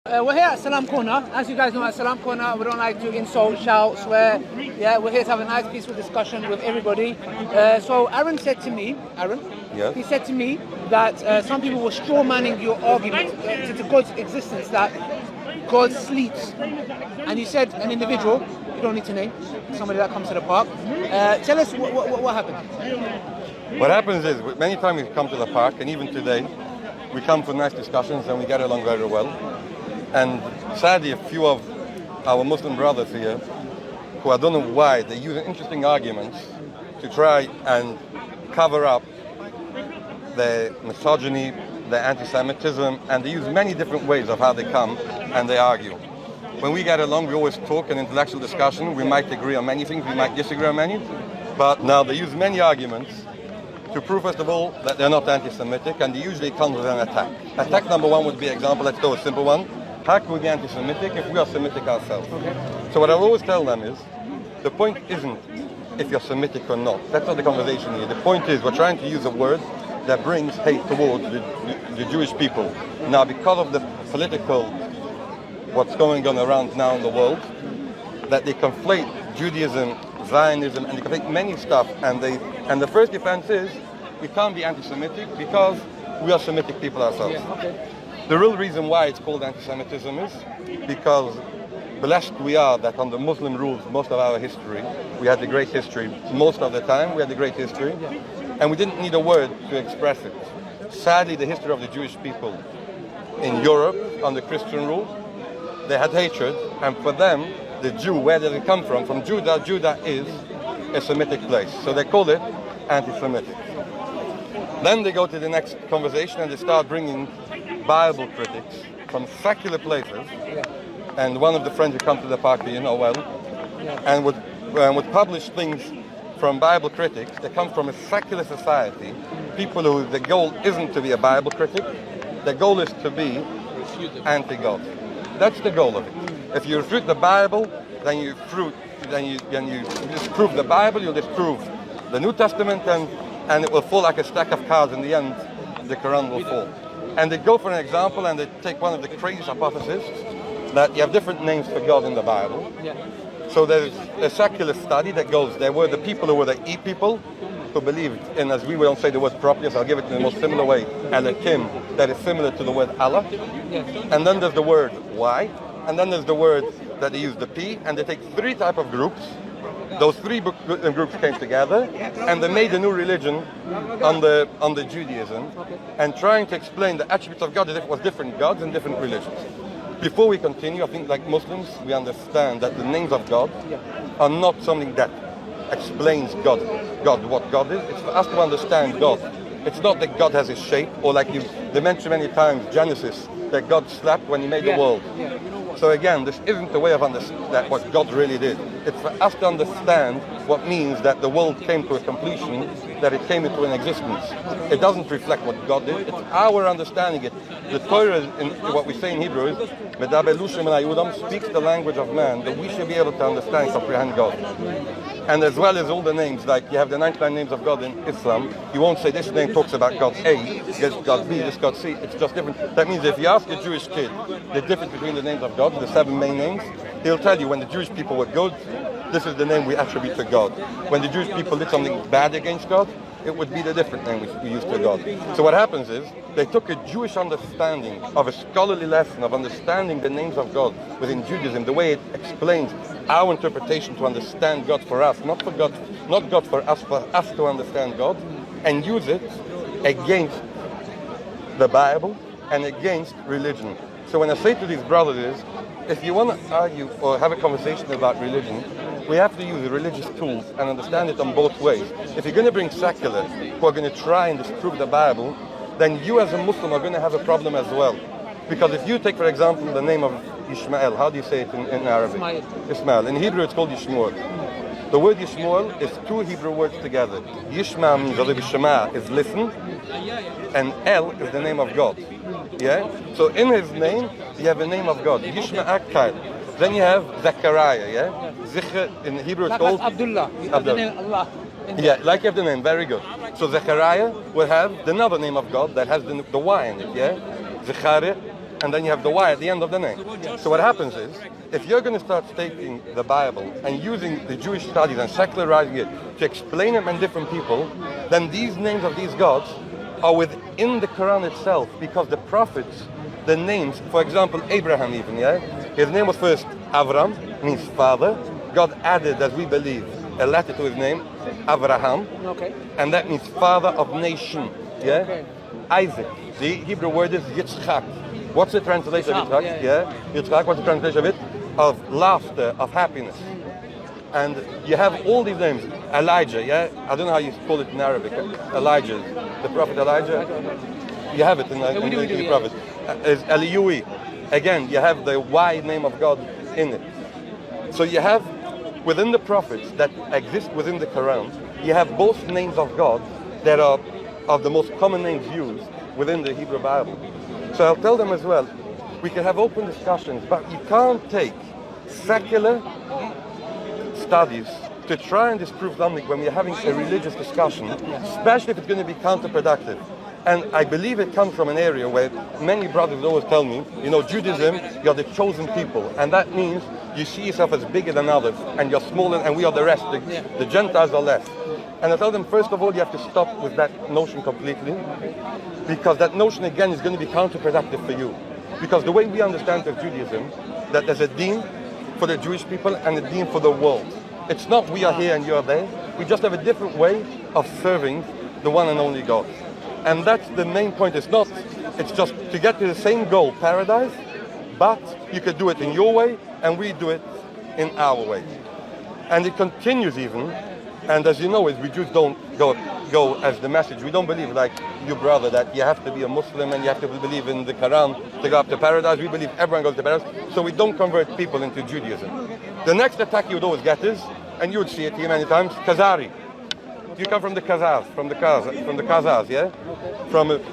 We're here at Salam Corner. As you guys know, at Salam Corner, we don't like to insult, shout, swear. Yeah, we're here to have a nice, peaceful discussion with everybody. So Aaron said to me, Yes. he said to me that some people were straw-manning your argument to God's existence, that God sleeps. And you said an individual, you don't need to name, somebody that comes to the park. Tell us what happened. What happens is, many times we come to the park, and even today, we come for nice discussions and we get along very well. And sadly, a few of our Muslim brothers here, who I don't know why, they use interesting arguments to try and cover up their misogyny, their anti-Semitism, and they use many different ways of how they come and they argue. When we get along, we always talk in intellectual discussion. We might agree on many things, we might disagree on many, but now they use many arguments to prove, first of all, that they're not anti-Semitic, and they usually come with an attack. Attack number one would be, example, let's go a simple one. How can we be anti-Semitic if we are Semitic ourselves? Okay. So what I'll always tell them is, the point isn't if you're Semitic or not. That's not the conversation here. The point is, we're trying to use a word that brings hate towards the Jewish people. Now, because of the political, what's going on around now in the world, that they conflate Judaism, Zionism, and they conflate many stuff, and the first defense is, we can't be anti-Semitic because we are Semitic people ourselves. Yeah, okay. The real reason why it's called anti-Semitism is because blessed we are that under Muslim rules, most of our history, we had the great history. Most of the time, we had the great history, and we didn't need a word to express it. Sadly, the history of the Jewish people in Europe, under Christian rule, they had hatred, and for them, the Jew, where did it come from? From Judah. Judah is a Semitic place, so they call it anti-Semitic. Then they go to the next conversation and they start bringing Bible critics from secular places, and one of the friends who come to the park, you know well, and would publish things from Bible critics that come from a secular society, people who the goal isn't to be a Bible critic, the goal is to be anti-God. That's the goal of it. If you refute the Bible, then you disprove the Bible, you'll disprove the New Testament, and it will fall like a stack of cards. In the end, the Quran will fall. And they go for an example, and they take one of the crazy hypotheses that you have different names for God in the Bible. Yeah. So there's a secular study that goes, there were the people who were the E people, who believed in, as we will say the word properly, so I'll give it in the most similar way, Elohim, that is similar to the word Allah. Yeah. And then there's the word Y, and then there's the word that they use the P, and they take three type of groups. Those three groups came together, and they made a new religion under Judaism, and trying to explain the attributes of God as if it was different gods and different religions. Before we continue, I think like Muslims, we understand that the names of God are not something that explains God, what God is. It's for us to understand God. It's not that God has a shape, or like they mention many times, Genesis, that God slept when he made the world. So again, this isn't the way of understanding what God really did. It's for us to understand what means that the world came to a completion, that it came into an existence. It doesn't reflect what God did. It's our understanding it. The Torah, in what we say in Hebrew, is speaks the language of man, that we should be able to understand and comprehend God. And as well as all the names, like you have the 99 names of God in Islam, you won't say this name talks about God A, this God B, this God C. It's just different. That means if you ask a Jewish kid the difference between the names of God, the 7 main names, he'll tell you when the Jewish people were good, this is the name we attribute to God. When the Jewish people did something bad against God, it would be the different name we use to God. So what happens is, they took a Jewish understanding of a scholarly lesson of understanding the names of God within Judaism, the way it explains our interpretation to understand God for us, not God for us to understand God, and use it against the Bible and against religion. So when I say to these brothers is, if you want to argue or have a conversation about religion, we have to use religious tools and understand it on both ways. If you're going to bring secular, who are going to try and disprove the Bible, then you as a Muslim are going to have a problem as well. Because if you take, for example, the name of Ishmael, how do you say it in Arabic? Ismail. In Hebrew it's called Yishmael. The word Yishmael is 2 Hebrew words together. Yishma means, or Shema is listen, and El is the name of God. Yeah? So in his name, you have the name of God. Yishma Akkad. Then you have Zechariah, yeah? Zikr, in Hebrew it's called Abdullah. You have the name Allah. Yeah, like you have the name, very good. So Zechariah will have another name of God that has the Y in it, yeah? Zechariah, and then you have the Y at the end of the name. So what happens is, if you're going to start taking the Bible and using the Jewish studies and secularizing it to explain them and different people, then these names of these gods are within the Quran itself, because the prophets, the names, for example, Abraham even, yeah? His name was first Avram, means father. God added, as we believe, a letter to his name, Abraham, and that means father of nation, yeah? Isaac, the Hebrew word is Yitzchak. What's the translation of Yitzchak? Yeah. Yitzchak, what's the translation of it? Of laughter, of happiness. And you have all these names. Elijah, yeah? I don't know how you call it in Arabic. Elijah, the prophet Elijah. You have it in the prophet. Is Eliui. Again, you have the Y name of God in it. So you have, within the prophets that exist within the Quran, you have both names of God that are of the most common names used within the Hebrew Bible. So I'll tell them as well, we can have open discussions, but you can't take secular studies to try and disprove something when we're having a religious discussion, especially if it's going to be counterproductive. And I believe it comes from an area where many brothers always tell me, you know, Judaism, you're the chosen people. And that means you see yourself as bigger than others, and you're smaller, and we are the rest. The Gentiles are less. And I tell them, first of all, you have to stop with that notion completely, because that notion, again, is going to be counterproductive for you. Because the way we understand of Judaism, that there's a deen for the Jewish people and a deen for the world. It's not we are here and you are there. We just have a different way of serving the one and only God. And that's the main point. It's just to get to the same goal, paradise, but you could do it in your way and we do it in our way. And it continues even, and as you know, we Jews don't go as the message. We don't believe, like you brother, that you have to be a Muslim and you have to believe in the Quran to go up to paradise. We believe everyone goes to paradise, so we don't convert people into Judaism. The next attack you would always get is, and you would see it here many times, Khazari. You come from the Khazars, from the Khazars, yeah?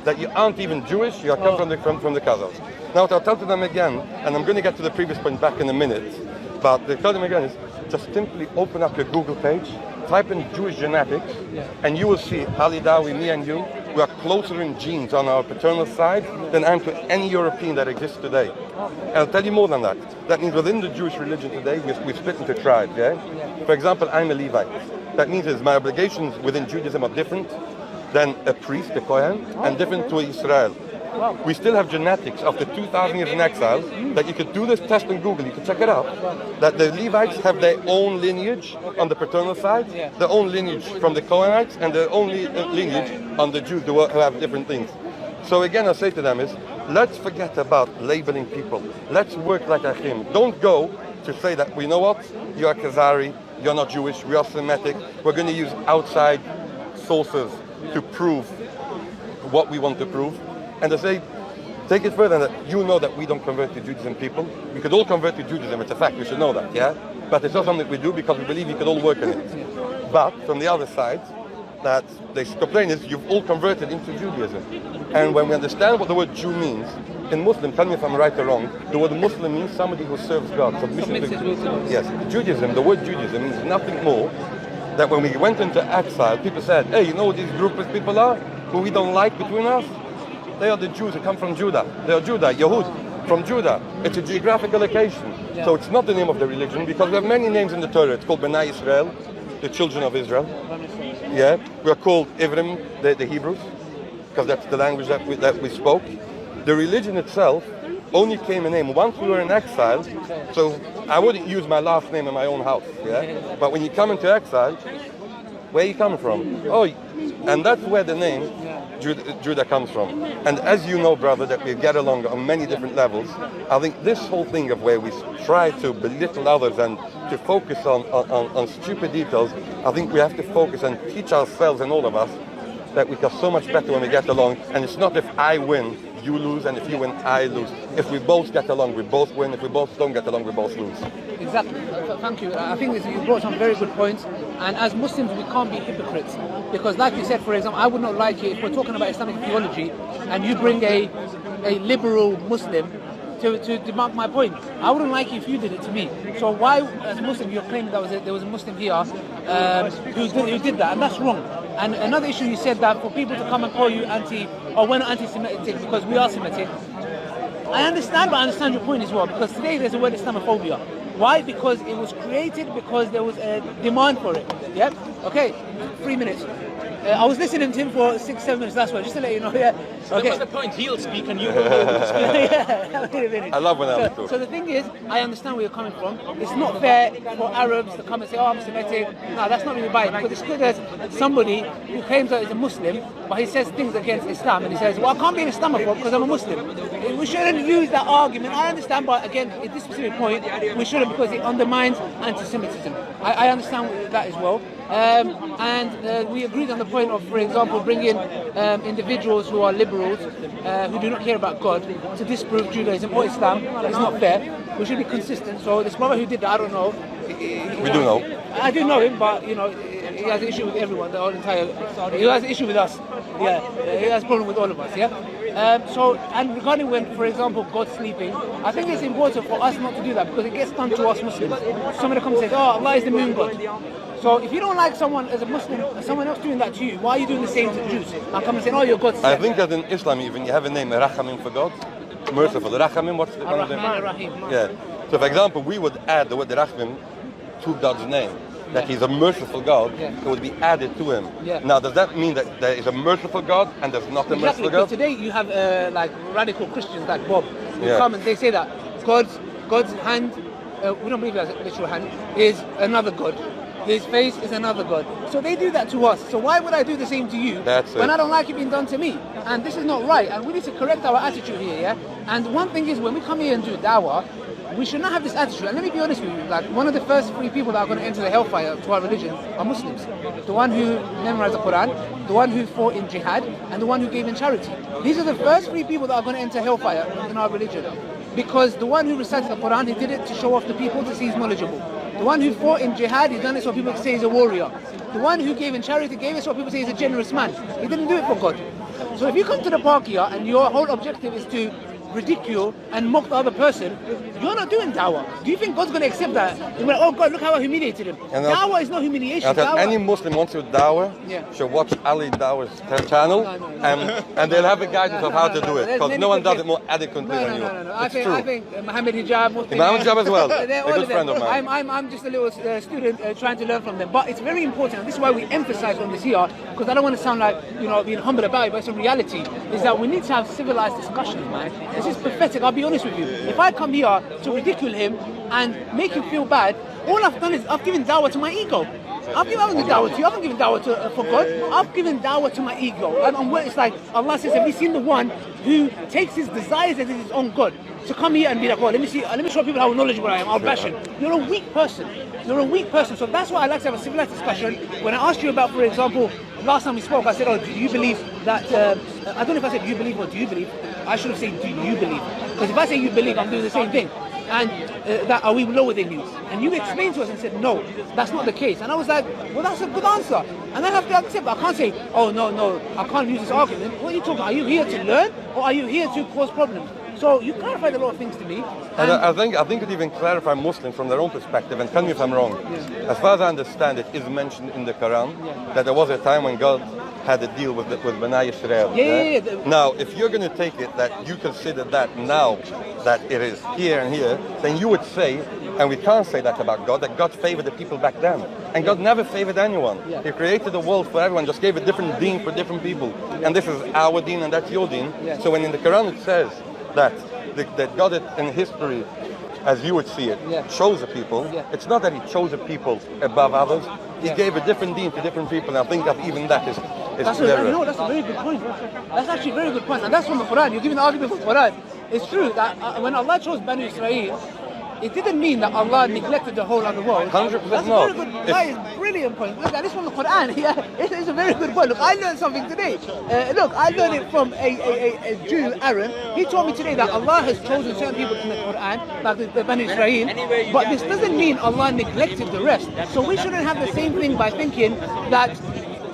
That you aren't even Jewish, you come from the Khazars. Now what I'll tell to them again, and I'm going to get to the previous point back in a minute, but the tell them again is, just simply open up your Google page, type in Jewish genetics, and you will see Ali Dawi, me and you, we are closer in genes on our paternal side than I am to any European that exists today. And I'll tell you more than that. That means within the Jewish religion today, we split into tribes, yeah? For example, I'm a Levite. That means my obligations within Judaism are different than a priest, a Kohen, and different to Israel. We still have genetics after 2,000 years in exile that you could do this test on Google, you can check it out, that the Levites have their own lineage on the paternal side, their own lineage from the Kohenites, and their own lineage on the Jews who have different things. So again, I say to them is, let's forget about labeling people. Let's work like Achim. Don't go to say that, we know what, you are Khazari, you're not Jewish, we are Semitic, we're going to use outside sources to prove what we want to prove. And I say, take it further, that you know that we don't convert to Judaism people. We could all convert to Judaism, it's a fact, we should know that, yeah? But it's not something we do because we believe we could all work on it. But from the other side, that they complain is, you've all converted into Judaism. And when we understand what the word Jew means, in Muslim, tell me if I'm right or wrong, the word Muslim means somebody who serves God. Submission to yes, Judaism, the word Judaism means nothing more that when we went into exile, people said, hey, you know what these group of people are, who we don't like between us? They are the Jews who come from Judah. They are Judah, Yehud, from Judah. It's a geographical location. So it's not the name of the religion, because we have many names in the Torah. It's called Bnei Israel, the children of Israel. Yeah, we are called Ivrim, the Hebrews, because that's the language that we spoke. The religion itself only came a name once we were in exile. So I wouldn't use my last name in my own house. Yeah, but when you come into exile, where are you coming from? Oh, and that's where the name Judah comes from. And as you know, brother, that we get along on many different levels, I think this whole thing of where we try to belittle others and to focus on stupid details, I think we have to focus and teach ourselves and all of us that we are so much better when we get along. And it's not if I win, you lose, and if you win, I lose. If we both get along, we both win. If we both don't get along, we both lose. Exactly. Thank you. I think you brought some very good points. And as Muslims, we can't be hypocrites. Because like you said, for example, I would not like it if we're talking about Islamic theology and you bring a liberal Muslim to debunk my point. I wouldn't like it if you did it to me. So why, as a Muslim, you're claiming that there was a Muslim here who did that, and that's wrong. And another issue, you said that for people to come and call you we're not anti-Semitic because we are Semitic. I understand, but I understand your point as well, because today there's a word Islamophobia. Why? Because it was created because there was a demand for it. Yep. Okay. 3 minutes. I was listening to him for 6-7 minutes last one, just to let you know. Yeah. So Okay. what's the point? He'll speak and you will speak. Yeah, wait a minute. I love when I'm talking. So the thing is, I understand where you're coming from. It's not fair for Arabs to come and say, oh, I'm Semitic. No, that's not really right. Because it's good as somebody who claims that he's a Muslim, but he says things against Islam, and he says, well, I can't be an Islamophobe because I'm a Muslim. We shouldn't use that argument. I understand, but again, at this specific point, we shouldn't, because it undermines anti-Semitism. I understand that as well. And we agreed on the point of, for example, bringing individuals who are liberals, who do not care about God, to disprove Judaism or Islam is not fair. We should be consistent. So this brother who did that, I don't know. We do know. I do know him, but you know, he has an issue with everyone. The whole entire. He has an issue with us. Yeah, he has a problem with all of us. Yeah. And regarding when, for example, God's sleeping, I think it's important for us not to do that, because it gets done to us Muslims. Somebody comes and says, "Oh, Allah is the moon God." So if you don't like someone as a Muslim, someone else doing that to you, why are you doing the same to the Jews? And come and say, "Oh, you're God's." I think that in Islam even you have a name, Rachamim, for God. Merciful. Rachamim, what's the one of them? Ar-Rahman, Ar-Rahim. Yeah. So for example, we would add the word Rachamim to God's name. That he's a merciful God, it would be added to him. Yeah. Now, does that mean that there is a merciful God and there's not a Exactly, merciful because God? today you have like radical Christians like Bob who Yeah. come and they say that God's hand, we don't believe it as a literal hand, is another God. His face is another God. So they do that to us. So why would I do the same to you That's when it. I don't like it being done to me? And this is not right. And we need to correct our attitude here, yeah? And one thing is, when we come here and do dawah, we should not have this attitude. And let me be honest with you, like one of the first 3 people that are going to enter the hellfire to our religion are Muslims. The one who memorized the Quran, the one who fought in jihad, and the one who gave in charity. These are the first 3 people that are going to enter hellfire in our religion. Because the one who recited the Quran, he did it to show off the people to see he's knowledgeable. The one who fought in jihad, he done it so people can say he's a warrior. The one who gave in charity gave it so people say he's a generous man. He didn't do it for God. So if you come to the park here and your whole objective is to ridicule and mock the other person, you're not doing dawah. Do you think God's going to accept that? You're like, oh God, look how I humiliated him. And Dawah is not humiliation. Dawah, any Muslim wants to dawah, Yeah. should watch Ali Dawah's channel, No. and they'll have a guidance of how to do it, because Let no me one does quickly- it more adequately than you. No. It's I true. think Mohammed Hijab, Muslim, Imam Hijab as well. They're A all good of them. friend of mine. I'm just a little student trying to learn from them. But it's very important, and this is why we emphasize on this here, because I don't want to sound like, you know, being humble about it, but it's a reality, is that we need to have civilized discussions, man. This is pathetic, I'll be honest with you. If I come here to ridicule him and make him feel bad, all I've done is I've given dawah to my ego. I haven't given dawah to you, I haven't given dawah for God. I've given dawah to my ego. And it's like Allah says, have you seen the one who takes his desires as his own God? To come here and be like, oh, let me show people how knowledgeable I am, I'll bash him. You're a weak person. You're a weak person. So that's why I like to have a civilized discussion. When I asked you about, for example, last time we spoke, I said, oh, do you believe that, I don't know if I said you believe or do you believe. I should have said, do you believe? Because if I say you believe, I'm doing the same thing. And that are we lower than you? And you explained to us and said, no, that's not the case. And I was like, well, that's a good answer. And I have to accept. I can't say, oh, no, I can't use this argument. What are you talking about? Are you here to learn or are you here to cause problems? So you clarified a lot of things to me. And I think it even clarify Muslims from their own perspective, and tell me if I'm wrong. Yeah. As far as I understand, it is mentioned in the Quran that there was a time when God had a deal with Bnai Israel. Yeah. Now, if you're going to take it that you consider that now that it is here and here, then you would say, and we can't say that about God, that God favored the people back then. And God never favored anyone. Yeah. He created the world for everyone, just gave a different deen for different people. And this is our deen and that's your deen. Yeah. So when in the Quran it says that God in history, as you would see it, chose a people. Yeah. It's not that he chose a people above others. He Yeah. gave a different deen to different people. And I think that even that is That's clearer. that's a very good point. That's actually a very good point. And that's from the Quran. You're giving the argument from the Quran. It's true that when Allah chose Bani Israel, it didn't mean that Allah neglected the whole other world. 100% That's a not. very good, that is a brilliant point. Look, this from the Quran. Yeah, it's a very good point. Look, I learned something today. Look, I learned it from a Jew, Aaron. He told me today that Allah has chosen certain people in the Quran, like the Bani Israel, but this doesn't mean Allah neglected the rest. So we shouldn't have the same thing by thinking that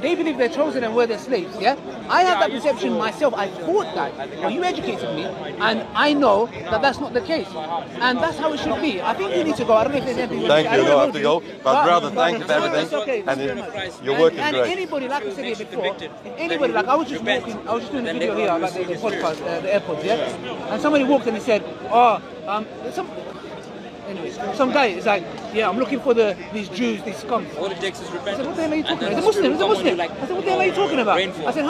they believe they're chosen and we're their slaves, yeah? I have that perception myself. I thought that. Well, you educated me, and I know that that's not the case. And that's how it should be. I think you need to go. I don't know if there's anything Thank you. No, I have to go. But brother, thank you for no, everything. it's okay. And your And- work is and great. anybody, like I said here before, if anybody, like I was just walking, I was just doing a video here about the podcast, the AirPods, yeah? And somebody walked and he said, anyway, some guy is like, yeah, I'm looking for these Jews, these scums. All it takes is I said, repentance. what the hell are you talking about? And He's a Muslim, he's a someone Muslim. who, like, I said, what the hell are you talking about? rainfall. I said,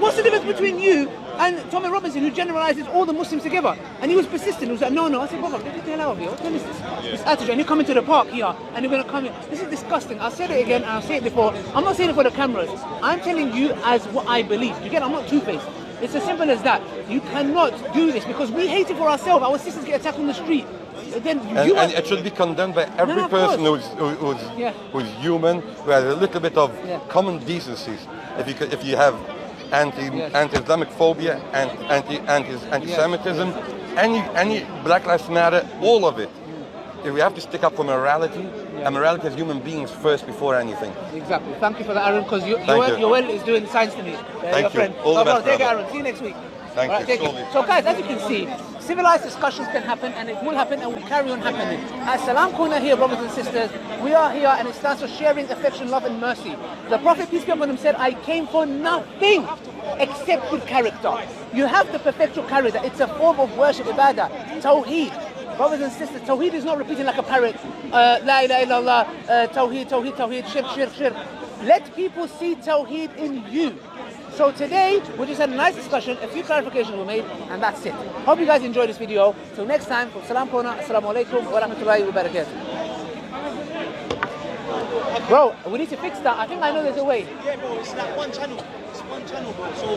what's the difference between you and Tommy Robinson, who generalizes all the Muslims together? And he was persistent. He was like, no. I said, brother, get the hell out of here. What the hell is this attitude? And you come into the park here, and you're going to come in. This is disgusting. I said it again, and I'll say it before. I'm not saying it for the cameras. I'm telling you as what I believe. You get it? I'm not two-faced. It's as simple as that. You cannot do this because we hate it for ourselves. Our sisters get attacked on the street. Then you And it should be condemned by every of person course. who's human, who has a little bit of Yeah. common decencies. If you have anti-Islamic phobia, anti-Semitism, any Black Lives Matter, all of it. We have to stick up for morality, and morality as human beings first before anything. Exactly. Thank you for that, Aaron, because your you. well is doing science to me. Thank your you. friend. All the best, Take care, brother. Aaron. See you next week. Thank All you. take Slowly. it. So, guys, as you can see, civilized discussions can happen, and it will happen, and will carry on happening. At Salam Corner here, brothers and sisters, we are here, and it stands for sharing affection, love, and mercy. The Prophet, peace be upon him, said, "I came for nothing except good character." You have to perfect your character. It's a form of worship, ibadah, tawheed. Brothers and sisters, tawheed is not repeating like a parrot. La ilaha illallah, tawheed, tawheed, tawheed, shirk, shirk, shirk. Let people see tawheed in you. So today, we just had a nice discussion, a few clarifications were made, and that's it. Hope you guys enjoyed this video. Till next time, from Salam Corner, Assalamu alaikum wa rahmatullahi wa barakatuh. Bro, we need to fix that. I think I know there's a way. Yeah, bro, it's like one channel. It's one channel, bro. So